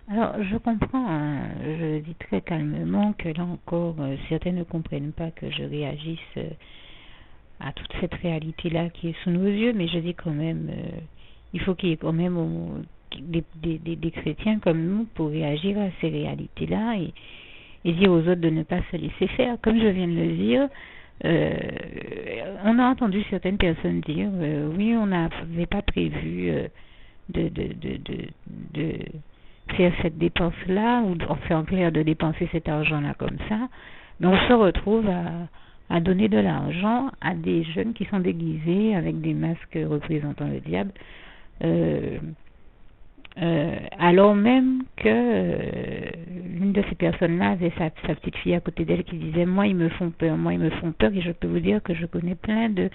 Alors, je comprends, hein, je dis très calmement que là encore, certains ne comprennent pas que je réagisse à toute cette réalité-là qui est sous nos yeux, mais je dis quand même, il faut qu'il y ait quand même des chrétiens comme nous pour réagir à ces réalités-là et dire aux autres de ne pas se laisser faire. Comme je viens de le dire, euh, on a entendu certaines personnes dire, oui, on n'avait pas prévu de, de, de, de, de faire cette dépense-là, ou enfin en clair de dépenser cet argent-là comme ça, mais on se retrouve à donner de l'argent à des jeunes qui sont déguisés avec des masques représentant le diable, euh, alors même que l'une de ces personnes-là avait sa petite fille à côté d'elle qui disait moi ils me font peur, moi ils me font peur, et je peux vous dire que je connais plein de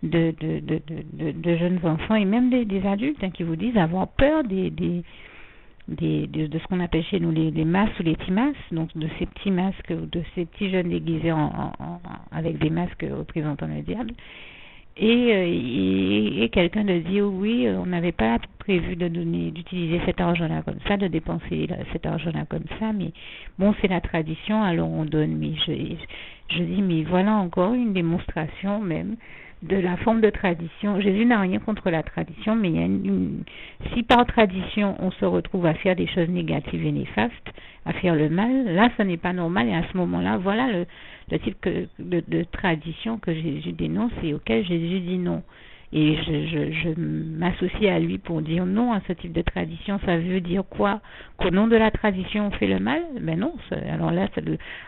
jeunes enfants et même des adultes qui vous disent avoir peur de ce qu'on appelle chez nous les masses ou les timas, donc de ces petits masques, de ces petits jeunes déguisés avec des masques représentant le diable. Et quelqu'un de dire oui, on n'avait pas prévu d'utiliser cet argent-là comme ça, de dépenser cet argent-là comme ça, mais bon, c'est la tradition, alors on donne. Mais je dis, mais voilà encore une démonstration même de la forme de tradition. Jésus n'a rien contre la tradition, mais il y a si par tradition on se retrouve à faire des choses négatives et néfastes, à faire le mal, là ce n'est pas normal, et à ce moment-là, voilà le type de tradition que Jésus dénonce et auquel Jésus dit non. Et je m'associe à lui pour dire non à ce type de tradition. Ça veut dire quoi? Qu'au nom de la tradition, on fait le mal? Ben non. Alors là,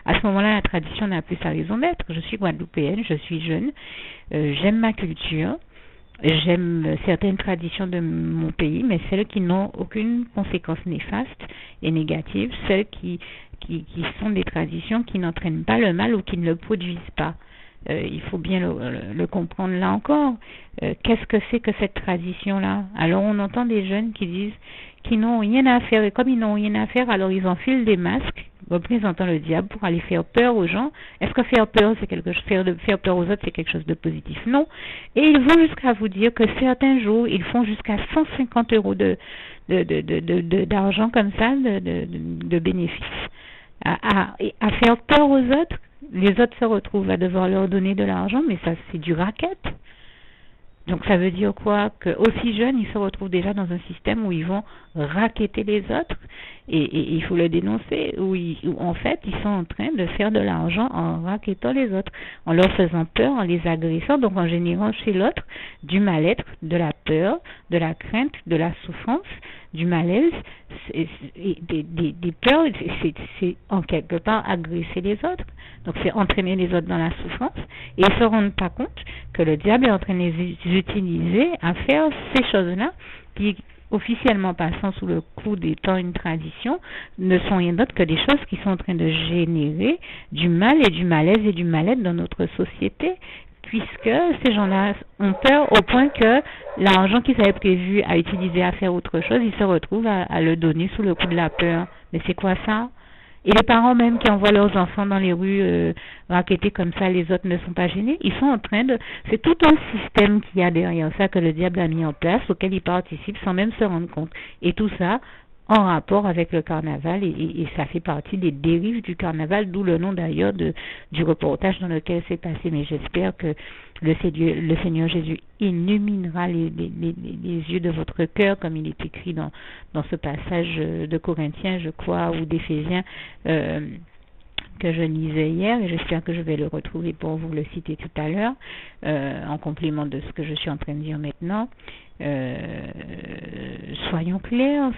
à ce moment-là, la tradition n'a plus sa raison d'être. Je suis guadeloupéenne, je suis jeune, j'aime ma culture, j'aime certaines traditions de mon pays, mais celles qui n'ont aucune conséquence néfaste et négative, celles qui sont des traditions qui n'entraînent pas le mal ou qui ne le produisent pas. Il faut bien le comprendre là encore. Qu'est-ce que c'est que cette tradition-là? Alors on entend des jeunes qui disent qu'ils n'ont rien à faire, et comme ils n'ont rien à faire, alors ils enfilent des masques représentant le diable pour aller faire peur aux gens. Est-ce que faire peur, c'est quelque chose, faire peur aux autres, c'est quelque chose de positif? Non. Et ils vont jusqu'à vous dire que certains jours, ils font jusqu'à 150 euros d'argent comme ça, de bénéfices. À faire peur aux autres, les autres se retrouvent à devoir leur donner de l'argent, mais ça, c'est du racket. Donc ça veut dire quoi? Que aussi jeunes, ils se retrouvent déjà dans un système où ils vont racketter les autres, et il faut le dénoncer, où en fait ils sont en train de faire de l'argent en rackettant les autres, en leur faisant peur, en les agressant, donc en générant chez l'autre du mal-être, de la peur, de la crainte, de la souffrance, du malaise, des peurs. C'est en quelque part agresser les autres, donc c'est entraîner les autres dans la souffrance, et ils ne se rendent pas compte que le diable est en train de les utiliser à faire ces choses-là qui, officiellement passant sous le coup d'étant une tradition, ne sont rien d'autre que des choses qui sont en train de générer du mal et du malaise et du mal-être dans notre société, puisque ces gens-là ont peur au point que l'argent qu'ils avaient prévu à utiliser à faire autre chose, ils se retrouvent à le donner sous le coup de la peur. Mais c'est quoi ça? Et les parents même qui envoient leurs enfants dans les rues raqueter comme ça, les autres ne sont pas gênés. Ils sont en train de... C'est tout un système qu'il y a derrière ça que le diable a mis en place, auquel ils participent sans même se rendre compte. Et tout ça en rapport avec le carnaval, et ça fait partie des dérives du carnaval, d'où le nom d'ailleurs du reportage dans lequel c'est passé. Mais j'espère que le Seigneur Jésus illuminera les yeux de votre cœur, comme il est écrit dans ce passage de Corinthiens, je crois, ou d'Éphésiens, que je lisais hier, et j'espère que je vais le retrouver pour vous le citer tout à l'heure, en complément de ce que je suis en train de dire maintenant. Soyons clairs,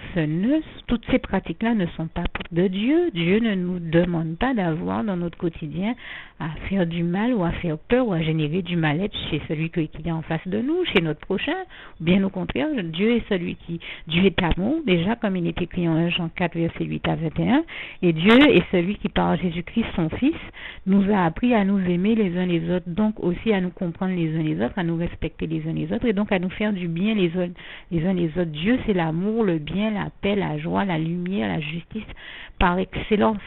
toutes ces pratiques-là ne sont pas de Dieu. Dieu ne nous demande pas d'avoir dans notre quotidien à faire du mal ou à faire peur ou à générer du mal-être chez celui qui est en face de nous, chez notre prochain. Bien au contraire, Dieu est amour, déjà comme il est écrit en 1 Jean 4, verset 8 à 21, et Dieu est celui qui par Jésus-Christ, son Fils, nous a appris à nous aimer les uns les autres, donc aussi à nous comprendre les uns les autres, à nous respecter les uns les autres, et donc à nous faire du bien les uns les autres. Dieu, c'est l'amour, le bien, la paix, la joie, la lumière, la justice par excellence,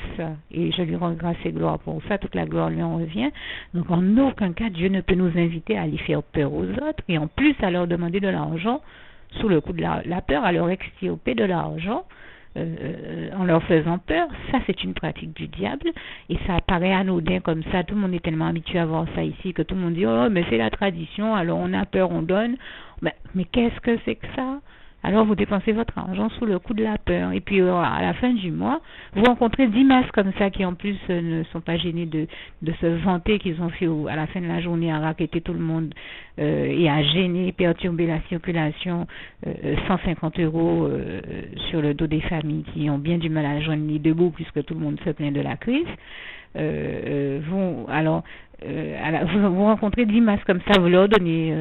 et je lui rends grâce et gloire pour ça, toute la gloire lui en revient. Donc en aucun cas Dieu ne peut nous inviter à aller faire peur aux autres, et en plus à leur demander de l'argent sous le coup de la peur, à leur extirper de l'argent en leur faisant peur. Ça, c'est une pratique du diable et ça paraît anodin comme ça. Tout le monde est tellement habitué à voir ça ici que tout le monde dit « Oh, mais c'est la tradition, alors on a peur, on donne. » Mais qu'est-ce que c'est que ça? Alors vous dépensez votre argent sous le coup de la peur. Et puis à la fin du mois, vous rencontrez 10 masses comme ça qui en plus ne sont pas gênés de se vanter qu'ils ont fait à la fin de la journée à racketter tout le monde et à gêner, perturber la circulation, 150 € sur le dos des familles qui ont bien du mal à joindre les deux bouts puisque tout le monde se plaint de la crise. Vous rencontrez 10 masses comme ça, vous leur donnez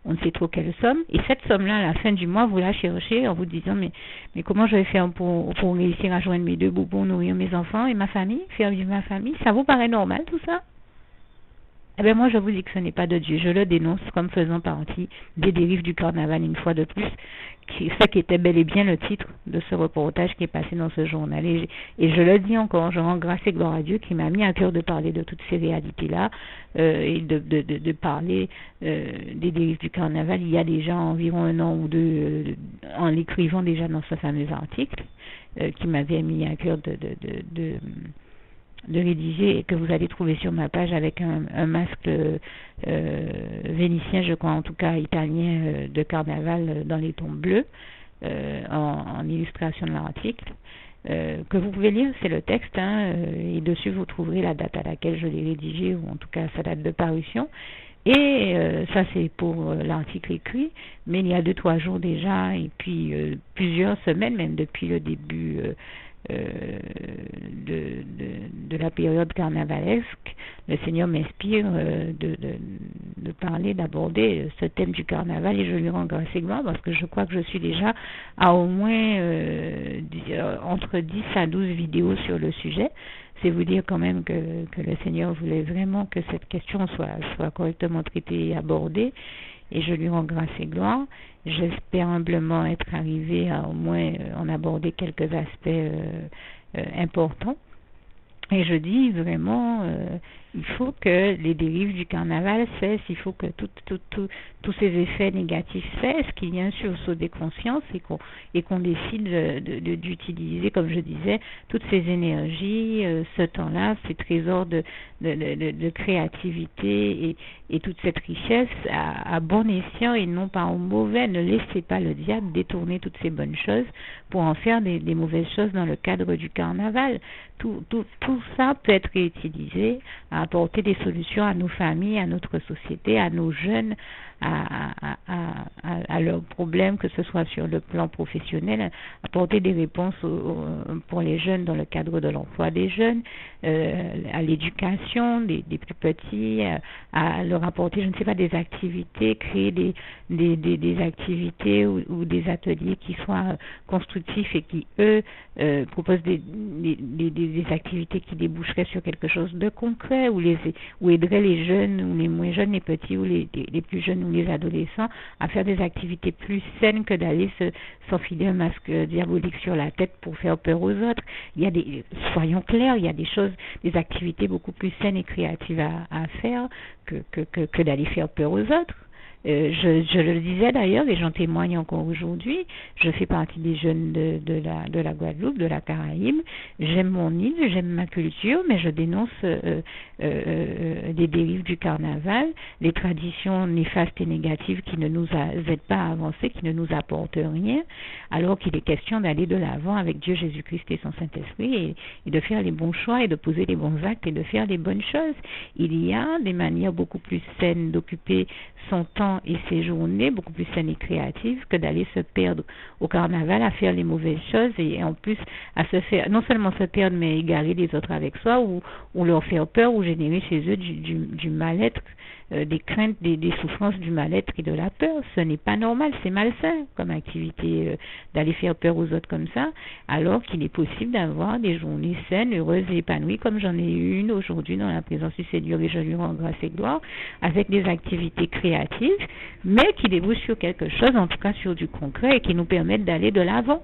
on ne sait trop quelle somme, et cette somme-là, à la fin du mois, vous la cherchez en vous disant mais comment je vais faire pour réussir à joindre mes deux bouts pour nourrir mes enfants et ma famille, faire vivre ma famille? Ça vous paraît normal tout ça? Eh bien, moi, je vous dis que ce n'est pas de Dieu. Je le dénonce comme faisant partie des dérives du carnaval, une fois de plus. Ça qui était bel et bien le titre de ce reportage qui est passé dans ce journal. Et je le dis encore, je rends grâce et gloire à Dieu qui m'a mis à cœur de parler de toutes ces réalités-là et de parler des dérives du carnaval. Il y a déjà environ 1 an ou 2, en l'écrivant déjà dans ce fameux article, qui m'avait mis à cœur de rédiger et que vous allez trouver sur ma page avec un masque vénitien, je crois, en tout cas italien, de carnaval dans les tons bleus, en illustration de l'article, que vous pouvez lire, c'est le texte, et dessus vous trouverez la date à laquelle je l'ai rédigé, ou en tout cas sa date de parution. Et ça c'est pour l'article écrit, mais il y a 2-3 jours déjà, et puis plusieurs semaines, même depuis le début de la période carnavalesque, le Seigneur m'inspire de parler, d'aborder ce thème du carnaval, et je lui rends grâce et gloire parce que je crois que je suis déjà à au moins entre 10 à 12 vidéos sur le sujet. C'est vous dire quand même que le Seigneur voulait vraiment que cette question soit correctement traitée et abordée, et je lui rends grâce et gloire. J'espère humblement être arrivé à au moins en aborder quelques aspects importants. Et je dis vraiment, il faut que les dérives du carnaval cessent, il faut que tous ces effets négatifs cessent, qu'il y ait un sursaut des consciences et qu'on décide d'utiliser, comme je disais, toutes ces énergies, ce temps-là, ces trésors de créativité et toute cette richesse à bon escient et non pas au mauvais. Ne laissez pas le diable détourner toutes ces bonnes choses pour en faire des mauvaises choses dans le cadre du carnaval. Tout ça peut être réutilisé à apporter des solutions à nos familles, à notre société, à nos jeunes, à leurs problèmes, que ce soit sur le plan professionnel, apporter des réponses pour les jeunes dans le cadre de l'emploi des jeunes, à l'éducation des plus petits, à leur apporter, je ne sais pas, des activités, créer des activités ou des ateliers qui soient constructifs et qui, eux, proposent des activités qui déboucheraient sur quelque chose de concret, ou aideraient les jeunes, ou les moins jeunes, les petits, ou les plus jeunes, ou les adolescents, à faire des activités plus saines que d'aller s'enfiler un masque diabolique sur la tête pour faire peur aux autres. Soyons clairs, il y a des activités beaucoup plus saines et créatives à faire que d'aller faire peur aux autres. Je le disais d'ailleurs, et j'en témoigne encore aujourd'hui, je fais partie des jeunes de la Guadeloupe, de la Caraïbe. J'aime mon île, j'aime ma culture, mais je dénonce des dérives du carnaval, les traditions néfastes et négatives qui ne nous aident pas à avancer, qui ne nous apportent rien, alors qu'il est question d'aller de l'avant avec Dieu, Jésus-Christ et son Saint-Esprit, et de faire les bons choix et de poser les bons actes et de faire les bonnes choses. Il y a des manières beaucoup plus saines d'occuper son temps et ses journées, beaucoup plus saines et créatives, que d'aller se perdre au carnaval à faire les mauvaises choses et en plus à se faire, non seulement se perdre, mais égarer les autres avec soi, ou leur faire peur, ou générer chez eux du mal-être, des craintes, des souffrances, du mal-être et de la peur. Ce n'est pas normal, c'est malsain comme activité d'aller faire peur aux autres comme ça, alors qu'il est possible d'avoir des journées saines, heureuses et épanouies, comme j'en ai eu une aujourd'hui dans la présence du Seigneur, et je lui rends grâce et gloire, avec des activités créatives, mais qui débouchent sur quelque chose, en tout cas sur du concret, et qui nous permettent d'aller de l'avant.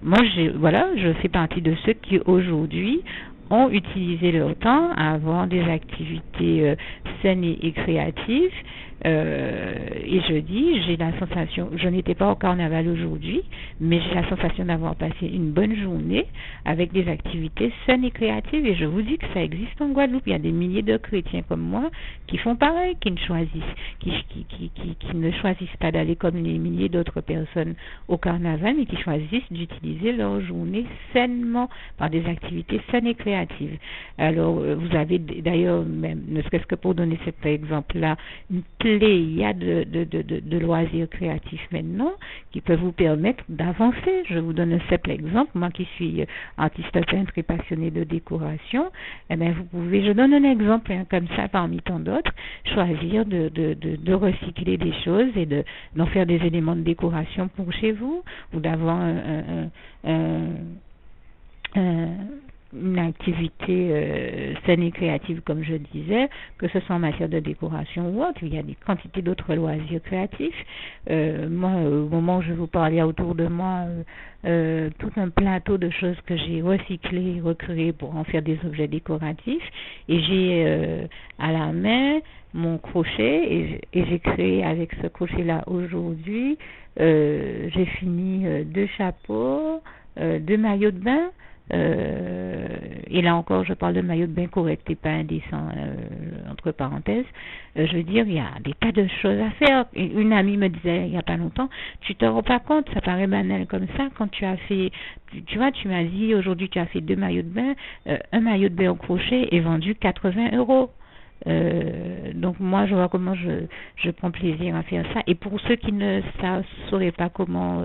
Moi, je fais partie de ceux qui aujourd'hui ont utilisé leur temps à avoir des activités saines et créatives, Et je dis, j'ai la sensation, je n'étais pas au carnaval aujourd'hui, mais j'ai la sensation d'avoir passé une bonne journée avec des activités saines et créatives. Et je vous dis que ça existe en Guadeloupe. Il y a des milliers de chrétiens comme moi qui font pareil, qui ne choisissent pas d'aller comme les milliers d'autres personnes au carnaval, mais qui choisissent d'utiliser leur journée sainement par des activités saines et créatives. Alors, vous avez d'ailleurs, même, ne serait-ce que pour donner cet exemple-là, une pléiade de loisirs créatifs maintenant qui peuvent vous permettre d'avancer. Je vous donne un simple exemple. Moi qui suis artiste peintre et passionné de décoration, eh bien, vous pouvez, je donne un exemple comme ça parmi tant d'autres, choisir de recycler des choses et d'en faire des éléments de décoration pour chez vous, ou d'avoir une activité saine et créative, comme je disais, que ce soit en matière de décoration ou autre. Il y a des quantités d'autres loisirs créatifs. Moi, au moment où je vous parlais autour de moi, tout un plateau de choses que j'ai recyclées, recréées pour en faire des objets décoratifs. Et j'ai à la main mon crochet et j'ai créé avec ce crochet-là aujourd'hui, j'ai fini 2 chapeaux, 2 maillots de bain. Et là encore, je parle de maillot de bain correct et pas indécent, entre parenthèses. Je veux dire, il y a des tas de choses à faire. Une amie me disait il n'y a pas longtemps, tu te rends pas compte, ça paraît banal comme ça, quand tu as fait, tu vois, tu m'as dit aujourd'hui tu as fait 2 maillots de bain, un maillot de bain au crochet est vendu 80 €. Donc moi je vois comment je prends plaisir à faire ça. Et pour ceux qui ne sauraient pas comment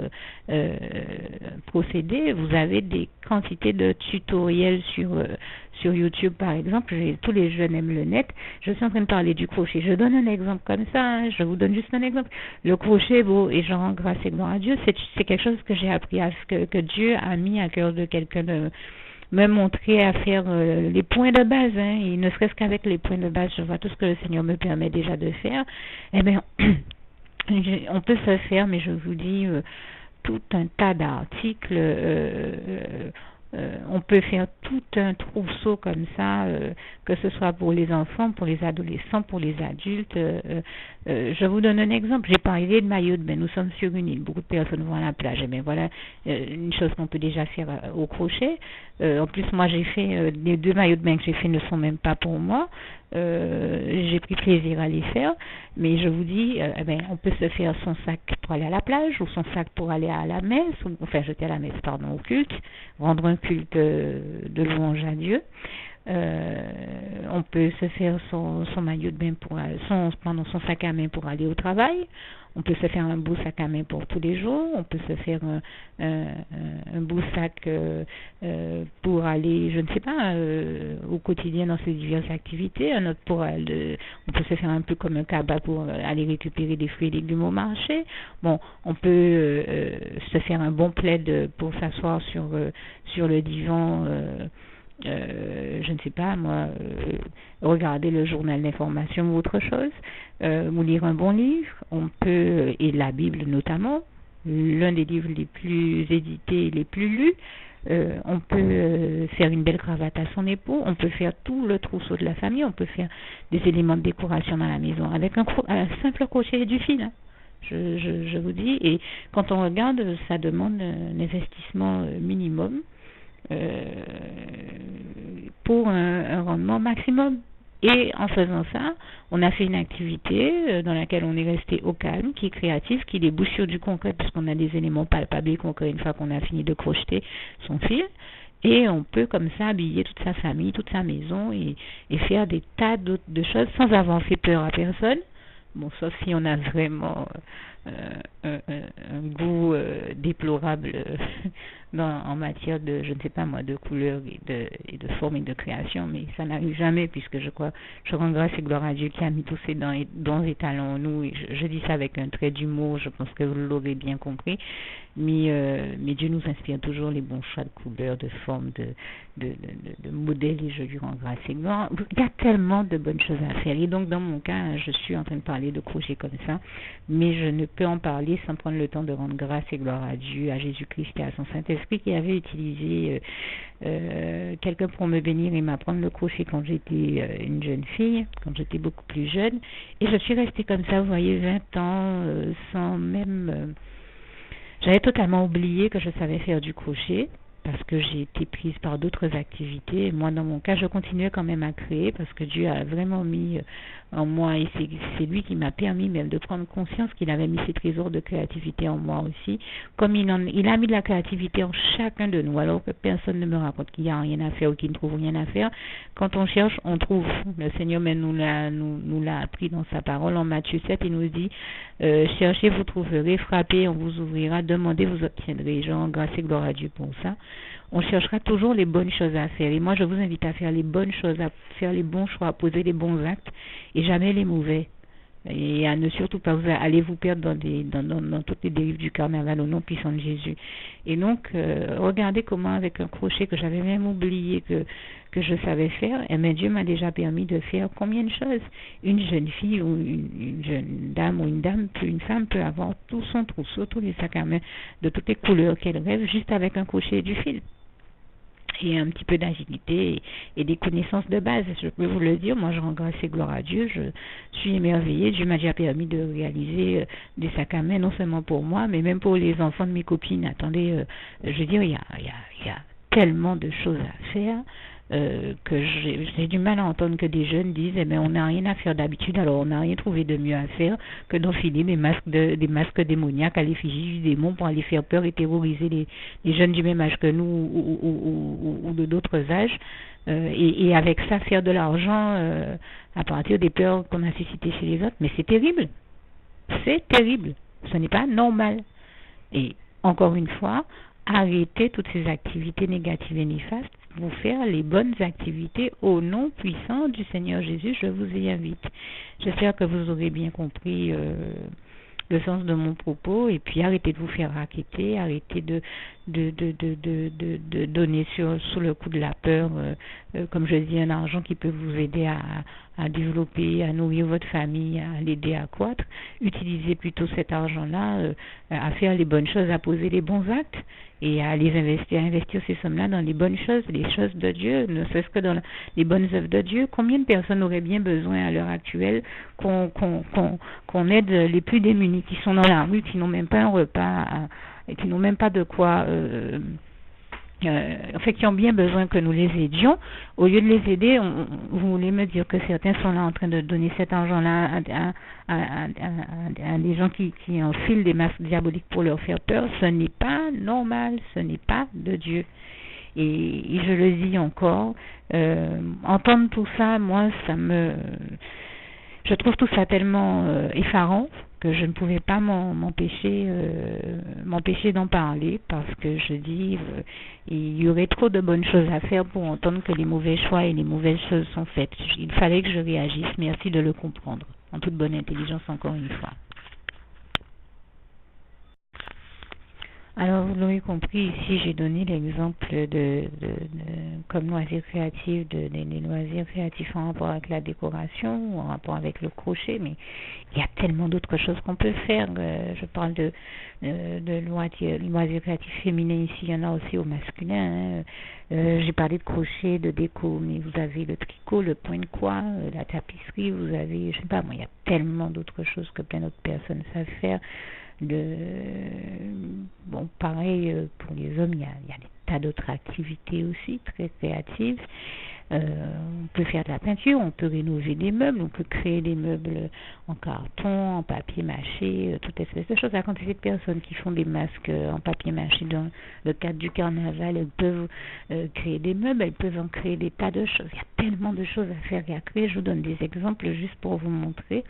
procéder, vous avez des quantités de tutoriels sur YouTube par exemple. Tous les jeunes aiment le net. Je suis en train de parler du crochet, je donne un exemple comme ça, hein. Je vous donne juste un exemple. Le crochet, bon, et j'en rends grâce et gloire à Dieu, c'est quelque chose que j'ai appris que Dieu a mis à cœur de quelqu'un de me montrer à faire les points de base, hein, et ne serait-ce qu'avec les points de base, je vois tout ce que le Seigneur me permet déjà de faire. Eh bien, on peut se faire, mais je vous dis, tout un tas d'articles, on peut faire tout un trousseau comme ça, que ce soit pour les enfants, pour les adolescents, pour les adultes. Je vous donne un exemple. J'ai parlé de maillot de bain. Nous sommes sur une île. Beaucoup de personnes vont à la plage. Mais voilà une chose qu'on peut déjà faire au crochet. En plus, moi, j'ai fait les 2 maillots de bain que j'ai fait ne sont même pas pour moi. J'ai pris plaisir à les faire. Mais je vous dis, on peut se faire son sac pour aller à la plage ou son sac pour aller à la messe, ou enfin jeter à la messe, pardon, au culte, rendre un culte de louange à Dieu. On peut se faire son maillot de bain son sac à main pour aller au travail. On peut se faire un beau sac à main pour tous les jours. On peut se faire un beau sac pour aller, je ne sais pas, au quotidien dans ses diverses activités. Un autre on peut se faire un peu comme un cabas pour aller récupérer des fruits et légumes au marché. Bon, on peut se faire un bon plaid pour s'asseoir sur le divan. Je ne sais pas moi, regarder le journal d'information ou autre chose, ou lire un bon livre. On peut, et la Bible notamment, l'un des livres les plus édités et les plus lus. On peut faire une belle cravate à son époux. On peut faire tout le trousseau de la famille. On peut faire des éléments de décoration dans la maison avec un simple crochet et du fil, hein. Je vous dis, et quand on regarde, ça demande un investissement minimum pour un rendement maximum. Et en faisant ça, on a fait une activité dans laquelle on est resté au calme, qui est créative, qui débouche sur du concret, puisqu'on a des éléments palpables et concrets une fois qu'on a fini de crocheter son fil. Et on peut comme ça habiller toute sa famille, toute sa maison et faire des tas de choses sans avoir fait peur à personne. Bon, sauf si on a vraiment un goût déplorable en matière de, je ne sais pas moi, de couleur et de forme et de création, mais ça n'arrive jamais, puisque je rends grâce et gloire à Dieu qui a mis tous ces dons et talents en nous, et je dis ça avec un trait d'humour, je pense que vous l'aurez bien compris, mais Dieu nous inspire toujours les bons choix de couleurs, de formes, de modèles, et je lui rends grâce et gloire. Il y a tellement de bonnes choses à faire, et donc dans mon cas, je suis en train de parler de crochet comme ça, mais je ne peux en parler sans prendre le temps de rendre grâce et gloire à Dieu, à Jésus-Christ et à son Saint-Esprit qui avait utilisé quelqu'un pour me bénir et m'apprendre le crochet quand j'étais une jeune fille, quand j'étais beaucoup plus jeune. Et je suis restée comme ça, vous voyez, 20 ans, sans même... j'avais totalement oublié que je savais faire du crochet, parce que j'ai été prise par d'autres activités. Moi, dans mon cas, je continuais quand même à créer parce que Dieu a vraiment mis en moi, et c'est lui qui m'a permis même de prendre conscience qu'il avait mis ses trésors de créativité en moi aussi, comme il a mis de la créativité en chacun de nous, alors que personne ne me raconte qu'il n'y a rien à faire ou qu'il ne trouve rien à faire. Quand on cherche, on trouve. Le Seigneur même nous l'a appris dans sa parole. En Matthieu 7, il nous dit cherchez, vous trouverez, frappez, on vous ouvrira, demandez, vous obtiendrez. Je rends grâce et gloire à Dieu pour ça. On cherchera toujours les bonnes choses à faire. Et moi, je vous invite à faire les bonnes choses, à faire les bons choix, à poser les bons actes et jamais les mauvais. Et à ne surtout pas aller vous perdre dans toutes les dérives du carnaval au nom puissant de Jésus. Et donc, regardez comment avec un crochet que j'avais même oublié que je savais faire, et bien Dieu m'a déjà permis de faire combien de choses. Une jeune fille ou une jeune dame ou une femme peut avoir tout son trousseau, tous les sacs à main de toutes les couleurs qu'elle rêve juste avec un crochet et du fil. Et un petit peu d'agilité et des connaissances de base. Je peux vous le dire, moi je rends grâce et gloire à Dieu, je suis émerveillée. Dieu m'a déjà permis de réaliser des sacs à main, non seulement pour moi, mais même pour les enfants de mes copines. Attendez, je veux dire, il y a tellement de choses à faire que j'ai du mal à entendre que des jeunes disent eh bien, on n'a rien à faire d'habitude, alors on n'a rien trouvé de mieux à faire que d'enfiler des masques démoniaques à l'effigie du démon pour aller faire peur et terroriser les jeunes du même âge que nous ou de d'autres âges et avec ça faire de l'argent à partir des peurs qu'on a suscitées chez les autres. Mais c'est terrible, ce n'est pas normal. Et encore une fois, arrêtez toutes ces activités négatives et néfastes pour faire les bonnes activités au nom puissant du Seigneur Jésus. Je vous y invite. J'espère que vous aurez bien compris le sens de mon propos et puis arrêtez de vous faire raqueter, arrêtez de donner sous le coup de la peur, comme je dis, un argent qui peut vous aider à développer, à nourrir votre famille, à l'aider à croître. Utilisez plutôt cet argent-là à faire les bonnes choses, à poser les bons actes et à les investir ces sommes-là dans les bonnes choses, les choses de Dieu, ne serait-ce que dans les bonnes œuvres de Dieu. Combien de personnes auraient bien besoin à l'heure actuelle qu'on aide les plus démunis qui sont dans la rue, qui n'ont même pas un repas, et qui n'ont même pas de quoi... en fait, qui ont bien besoin que nous les aidions. Au lieu de les aider, vous voulez me dire que certains sont là en train de donner cet argent-là à des gens qui enfilent des masques diaboliques pour leur faire peur. Ce n'est pas normal, ce n'est pas de Dieu. Et je le dis encore, entendre tout ça, moi, je trouve tout ça tellement effarant que je ne pouvais pas m'empêcher d'en parler parce que je dis il y aurait trop de bonnes choses à faire pour entendre que les mauvais choix et les mauvaises choses sont faites. Il fallait que je réagisse. Merci de le comprendre. En toute bonne intelligence, encore une fois. Alors, vous l'aurez compris, ici, j'ai donné l'exemple comme loisir créatif, des loisirs créatifs en rapport avec la décoration, ou en rapport avec le crochet, mais il y a tellement d'autres choses qu'on peut faire. Je parle de loisirs créatifs féminins ici, il y en a aussi au masculin. J'ai parlé de crochet, de déco, mais vous avez le tricot, le point de croix, la tapisserie, vous avez, je sais pas, moi, il y a tellement d'autres choses que plein d'autres personnes savent faire. Bon, pareil pour les hommes, il y a des tas d'autres activités aussi très créatives. On peut faire de la peinture, on peut rénover des meubles, on peut créer des meubles en carton, en papier mâché, toute espèce de choses. La quantité de personnes qui font des masques en papier mâché dans le cadre du carnaval, elles peuvent créer des meubles, elles peuvent en créer des tas de choses. Il y a tellement de choses à faire et à créer. Je vous donne des exemples juste pour vous montrer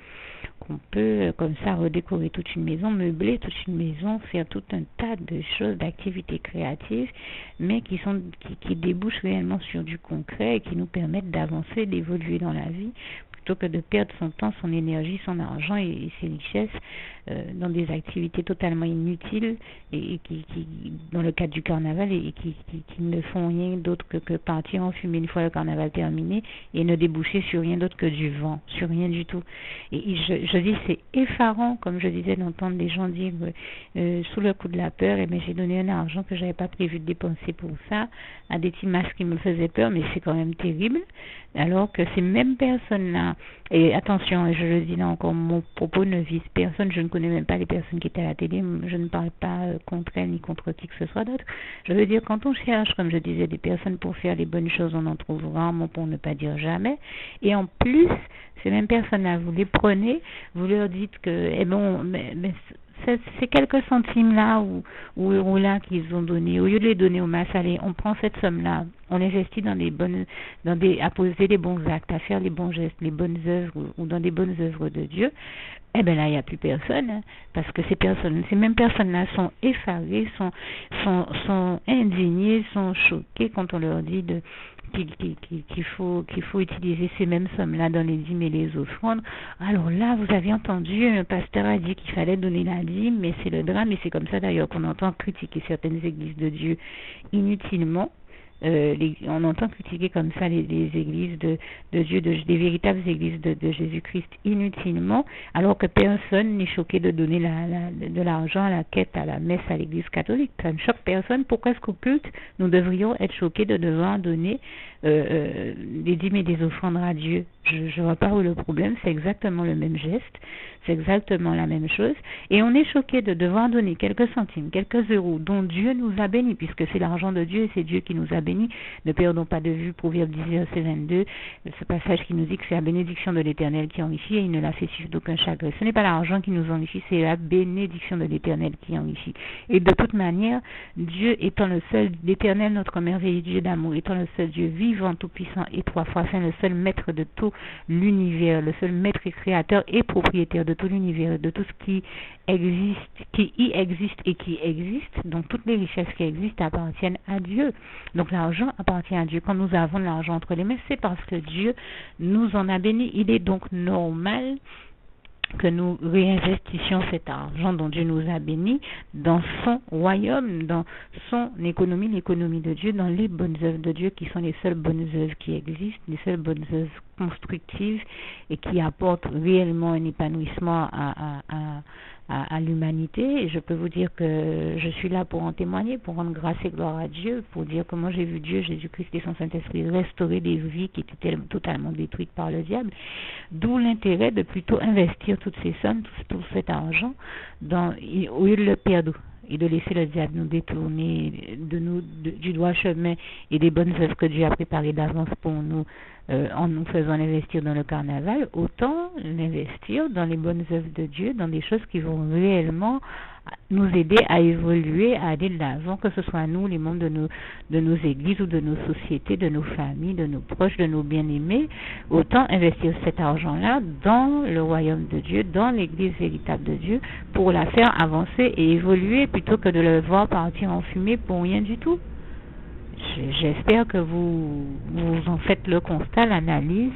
qu'on peut comme ça redécorer toute une maison, meubler toute une maison, faire tout un tas de choses, d'activités créatives, mais qui débouchent réellement sur du concret et qui nous permettent d'avancer, d'évoluer dans la vie, plutôt que de perdre son temps, son énergie, son argent et ses richesses dans des activités totalement inutiles et qui dans le cadre du carnaval et qui ne font rien d'autre que partir en fumée une fois le carnaval terminé et ne déboucher sur rien d'autre que du vent, sur rien du tout. Et je dis, c'est effarant, comme je disais, d'entendre des gens dire sous le coup de la peur, eh bien, j'ai donné un argent que j'avais pas prévu de dépenser pour ça, à des petits masques qui me faisaient peur, mais c'est quand même terrible. Alors que ces mêmes personnes-là, et attention, je le dis là encore, mon propos ne vise personne, je ne connais même pas les personnes qui étaient à la télé, je ne parle pas contre elles ni contre qui que ce soit d'autre. Je veux dire, quand on cherche, comme je disais, des personnes pour faire les bonnes choses, on en trouve rarement, pour ne pas dire jamais. Et en plus, ces mêmes personnes-là, vous les prenez, vous leur dites que, eh bon, mais ces quelques centimes là ou euros là qu'ils ont donné, au lieu de les donner au masse, allez, on prend cette somme là, on investit à poser les bons actes, à faire les bons gestes, les bonnes œuvres ou dans des bonnes œuvres de Dieu. Eh bien là, il n'y a plus personne, hein, parce que ces mêmes personnes-là sont effarées, sont indignées, sont choquées quand on leur dit qu'il faut utiliser ces mêmes sommes-là dans les dîmes et les offrandes. Alors là, vous avez entendu, un pasteur a dit qu'il fallait donner la dîme, mais c'est le drame, et c'est comme ça d'ailleurs qu'on entend critiquer certaines églises de Dieu inutilement. On entend critiquer comme ça les églises de Dieu, des véritables églises de Jésus-Christ inutilement, alors que personne n'est choqué de donner de l'argent à la quête, à la messe, à l'église catholique. Ça ne choque personne. Pourquoi est-ce qu'au culte, nous devrions être choqués de devoir donner des dîmes et des offrandes à Dieu? Je vois pas où le problème, c'est exactement le même geste, c'est exactement la même chose, et on est choqué de devoir donner quelques centimes, quelques euros, dont Dieu nous a bénis, puisque c'est l'argent de Dieu et c'est Dieu qui nous a bénis. Ne perdons pas de vue Proverbe 10, verset 22, ce passage qui nous dit que c'est la bénédiction de l'Éternel qui enrichit et il ne la fait suivre d'aucun chagrin. Ce n'est pas l'argent qui nous enrichit, c'est la bénédiction de l'Éternel qui enrichit. Et de toute manière, Dieu étant le seul, l'Éternel, notre merveilleux Dieu d'amour, étant le seul Dieu vivant, tout-puissant et trois fois saint, le seul maître de tout l'univers, le seul maître et créateur et propriétaire de tout l'univers, de tout ce qui existe, qui y existe et qui existe, donc toutes les richesses qui existent appartiennent à Dieu. Donc l'argent appartient à Dieu. Quand nous avons de l'argent entre les mains, c'est parce que Dieu nous en a béni. Il est donc normal que nous réinvestissions cet argent dont Dieu nous a bénis dans son royaume, dans son économie, l'économie de Dieu, dans les bonnes œuvres de Dieu qui sont les seules bonnes œuvres qui existent, les seules bonnes œuvres constructives et qui apportent réellement un épanouissement à l'humanité. Et je peux vous dire que je suis là pour en témoigner, pour rendre grâce et gloire à Dieu, pour dire comment j'ai vu Dieu, Jésus-Christ et son Saint-Esprit restaurer des vies qui étaient totalement détruites par le diable. D'où l'intérêt de plutôt investir toutes ces sommes, tout cet argent, au lieu de le perdre et de laisser le diable nous détourner du droit chemin et des bonnes œuvres que Dieu a préparées d'avance pour nous en nous faisant investir dans le carnaval, autant l'investir dans les bonnes œuvres de Dieu, dans des choses qui vont réellement nous aider à évoluer, à aller de l'avant, que ce soit nous, les membres de nos églises ou de nos sociétés, de nos familles, de nos proches, de nos bien-aimés, autant investir cet argent-là dans le royaume de Dieu, dans l'église véritable de Dieu, pour la faire avancer et évoluer plutôt que de le voir partir en fumée pour rien du tout. J'espère que vous en faites le constat, l'analyse,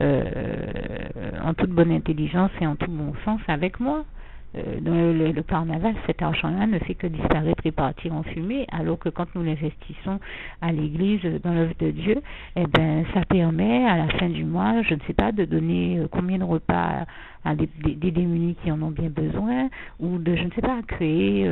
en toute bonne intelligence et en tout bon sens avec moi. Dans le carnaval, cet argent-là ne fait que disparaître et partir en fumée, alors que quand nous l'investissons à l'église, dans l'œuvre de Dieu, eh ben, ça permet à la fin du mois, je ne sais pas, de donner combien de repas à des démunis qui en ont bien besoin, ou de, je ne sais pas, créer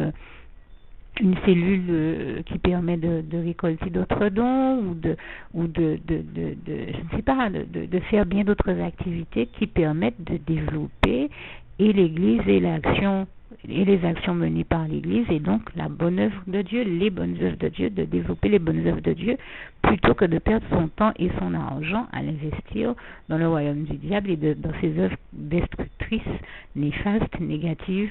une cellule qui permet de récolter d'autres dons ou de je ne sais pas, de faire bien d'autres activités qui permettent de développer et l'Église et les actions menées par l'Église et donc la bonne œuvre de Dieu, les bonnes œuvres de Dieu, de développer les bonnes œuvres de Dieu plutôt que de perdre son temps et son argent à l'investir dans le royaume du diable et dans ses œuvres destructrices, néfastes, négatives,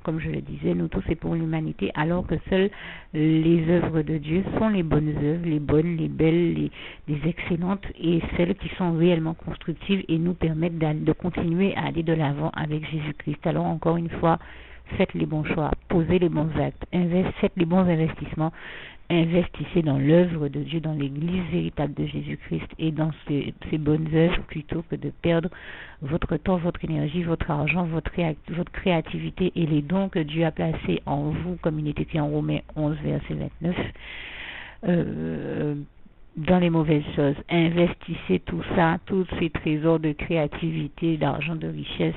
comme je le disais, nous tous et pour l'humanité, alors que seules les œuvres de Dieu sont les bonnes œuvres, les bonnes, les belles, les excellentes et celles qui sont réellement constructives et nous permettent de continuer à aller de l'avant avec Jésus-Christ. Alors encore une fois, faites les bons choix, posez les bons actes, faites les bons investissements, investissez dans l'œuvre de Dieu, dans l'église véritable de Jésus-Christ et dans ces bonnes œuvres plutôt que de perdre votre temps, votre énergie, votre argent, votre créativité et les dons que Dieu a placés en vous, comme il est écrit en Romains 11, verset 29, dans les mauvaises choses. Investissez tout ça, tous ces trésors de créativité, d'argent, de richesse,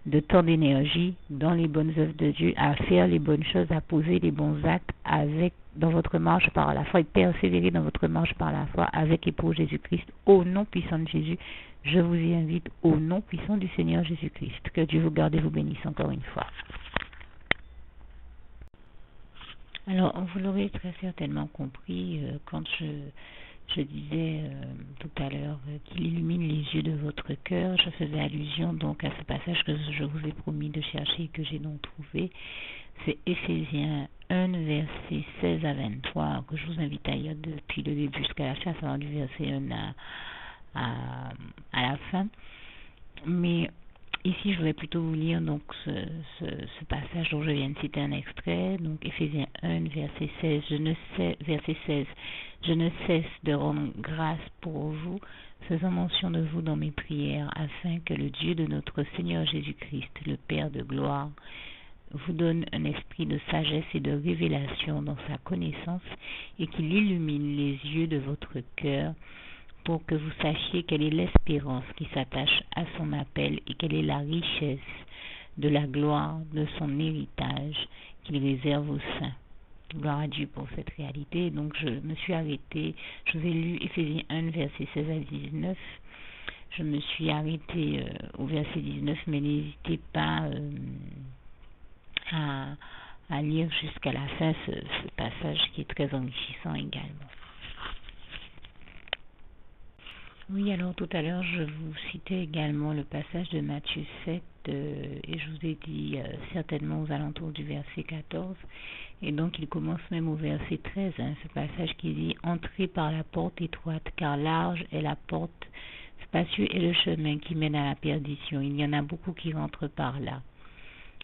de temps, d'énergie dans les bonnes œuvres de Dieu, à faire les bonnes choses, à poser les bons actes dans votre marche par la foi et persévérer dans votre marche par la foi avec et pour Jésus-Christ. Au nom puissant de Jésus, je vous y invite au nom puissant du Seigneur Jésus-Christ. Que Dieu vous garde et vous bénisse encore une fois. Alors, vous l'aurez très certainement compris quand je disais tout à l'heure qu'il illumine les yeux de votre cœur. Je faisais allusion donc à ce passage que je vous ai promis de chercher et que j'ai donc trouvé. C'est Éphésiens 1, verset 16 à 23, que je vous invite à lire depuis le début jusqu'à la fin, à savoir du verset 1 à la fin. Mais ici, je voudrais plutôt vous lire donc ce passage dont je viens de citer un extrait, donc Éphésiens 1, verset 16. Verset 16. Je ne cesse de rendre grâce pour vous, faisant mention de vous dans mes prières, afin que le Dieu de notre Seigneur Jésus-Christ, le Père de gloire, vous donne un esprit de sagesse et de révélation dans sa connaissance, et qu'il illumine les yeux de votre cœur, pour que vous sachiez quelle est l'espérance qui s'attache à son appel et quelle est la richesse de la gloire de son héritage qu'il réserve aux saints. Gloire à Dieu pour cette réalité. Donc je me suis arrêtée, je vous ai lu Éphésiens 1, verset 16 à 19. Je me suis arrêtée au verset 19, mais n'hésitez pas à lire jusqu'à la fin ce passage qui est très enrichissant également. Oui, alors tout à l'heure, je vous citais également le passage de Matthieu 7 et je vous ai dit certainement aux alentours du verset 14. Et donc, il commence même au verset 13, ce passage qui dit « Entrez par la porte étroite, car large est la porte, spacieux est le chemin qui mène à la perdition. Il y en a beaucoup qui rentrent par là.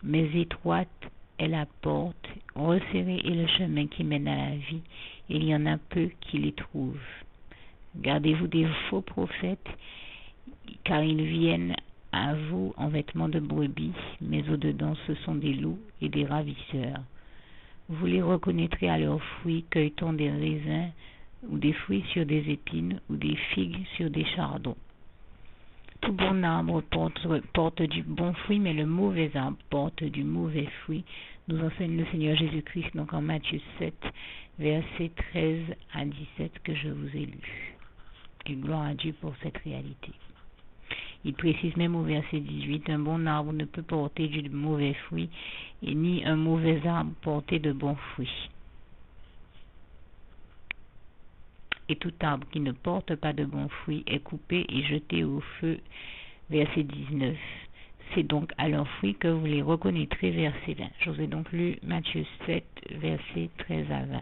Mais étroite est la porte, resserré est le chemin qui mène à la vie, et il y en a peu qui les trouvent. Gardez-vous des faux prophètes, car ils viennent à vous en vêtements de brebis, mais au-dedans ce sont des loups et des ravisseurs. Vous les reconnaîtrez à leurs fruits, cueille-t-on des raisins ou des fruits sur des épines ou des figues sur des chardons. Tout bon arbre porte du bon fruit, mais le mauvais arbre porte du mauvais fruit, nous enseigne le Seigneur Jésus-Christ, donc en Matthieu 7, versets 13 à 17 que je vous ai lu. Et gloire à Dieu pour cette réalité. Il précise même au verset 18, un bon arbre ne peut porter du mauvais fruit, et ni un mauvais arbre porter de bons fruits. Et tout arbre qui ne porte pas de bons fruits est coupé et jeté au feu. Verset 19. C'est donc à leurs fruits que vous les reconnaîtrez. Verset 20. Je vous ai donc lu Matthieu 7, versets 13 à 20.